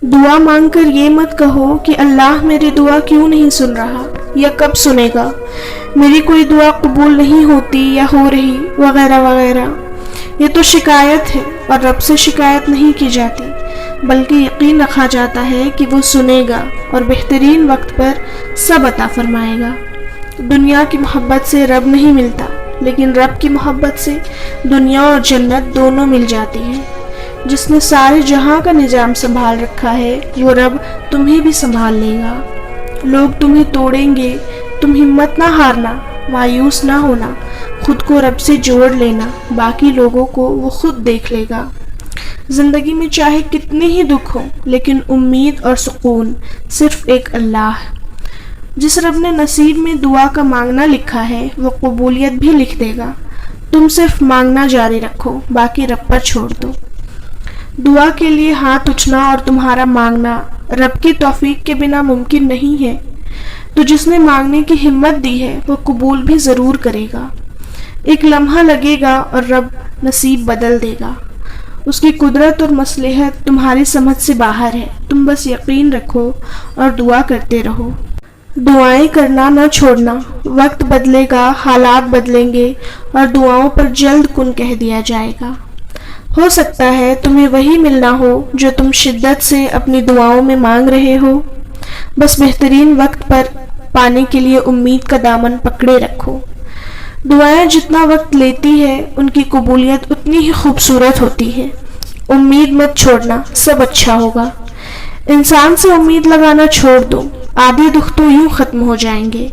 دعا مانگ کر یہ مت کہو کہ اللہ میری دعا کیوں نہیں سن رہا یا کب سنے گا، میری کوئی دعا قبول نہیں ہوتی یا ہو رہی وغیرہ وغیرہ۔ یہ تو شکایت ہے، اور رب سے شکایت نہیں کی جاتی، بلکہ یقین رکھا جاتا ہے کہ وہ سنے گا اور بہترین وقت پر سب عطا فرمائے گا۔ دنیا کی محبت سے رب نہیں ملتا، لیکن رب کی محبت سے دنیا اور جنت دونوں مل جاتی ہیں۔ جس نے سارے جہاں کا نظام سنبھال رکھا ہے، وہ رب تمہیں بھی سنبھال لے گا۔ لوگ تمہیں توڑیں گے، تم ہمت نہ ہارنا، مایوس نہ ہونا، خود کو رب سے جوڑ لینا، باقی لوگوں کو وہ خود دیکھ لے گا۔ زندگی میں چاہے کتنے ہی دکھ ہوں، لیکن امید اور سکون صرف ایک اللہ ہے۔ جس رب نے نصیب میں دعا کا مانگنا لکھا ہے، وہ قبولیت بھی لکھ دے گا۔ تم صرف مانگنا جاری رکھو، باقی رب پر چھوڑ دو۔ دعا کے لیے ہاتھ اٹھنا اور تمہارا مانگنا رب کی توفیق کے بنا ممکن نہیں ہے، تو جس نے مانگنے کی ہمت دی ہے وہ قبول بھی ضرور کرے گا۔ ایک لمحہ لگے گا اور رب نصیب بدل دے گا۔ اس کی قدرت اور مصلحت تمہاری سمجھ سے باہر ہے، تم بس یقین رکھو اور دعا کرتے رہو۔ دعائیں کرنا نہ چھوڑنا، وقت بدلے گا، حالات بدلیں گے اور دعاؤں پر جلد کن کہہ دیا جائے گا۔ ہو سکتا ہے تمہیں وہی ملنا ہو جو تم شدت سے اپنی دعاؤں میں مانگ رہے ہو، بس بہترین وقت پر پانے کے لیے امید کا دامن پکڑے رکھو۔ دعائیں جتنا وقت لیتی ہے ان کی قبولیت اتنی ہی خوبصورت ہوتی ہے۔ امید مت چھوڑنا، سب اچھا ہوگا۔ انسان سے امید لگانا چھوڑ دو، آدھے دکھ تو یوں ختم ہو جائیں گے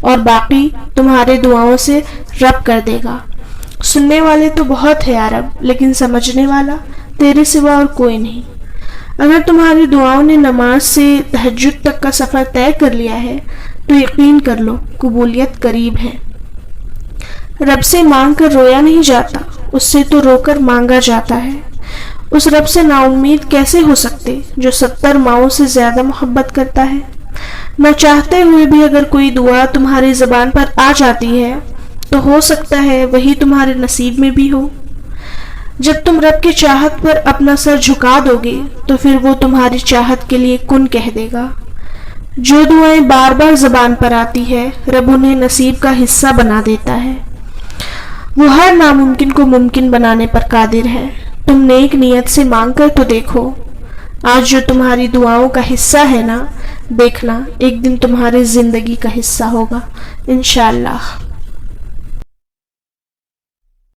اور باقی تمہارے دعاؤں سے رب کر دے گا۔ سننے والے تو بہت ہے عرب، لیکن سمجھنے والا تیرے سوا اور کوئی نہیں۔ اگر تمہاری دعاؤں نے نماز سے تہجد تک کا سفر طے کر لیا ہے تو یقین کر لو قبولیت قریب ہے۔ رب سے مانگ کر رویا نہیں جاتا، اس سے تو رو کر مانگا جاتا ہے۔ اس رب سے نا امید کیسے ہو سکتے جو 70 ماؤں سے زیادہ محبت کرتا ہے؟ نہ چاہتے ہوئے بھی اگر کوئی دعا تمہاری زبان پر آ جاتی ہے تو ہو سکتا ہے وہی تمہارے نصیب میں بھی ہو۔ جب تم رب کی چاہت پر اپنا سر جھکا دو گے تو پھر وہ تمہاری چاہت کے لیے کن کہہ دے گا۔ جو دعائیں بار بار زبان پر آتی ہے، رب انہیں نصیب کا حصہ بنا دیتا ہے۔ وہ ہر ناممکن کو ممکن بنانے پر قادر ہے۔ تم نیک نیت سے مانگ کر تو دیکھو۔ آج جو تمہاری دعاؤں کا حصہ ہے نا، دیکھنا ایک دن تمہاری زندگی کا حصہ ہوگا انشاءاللہ۔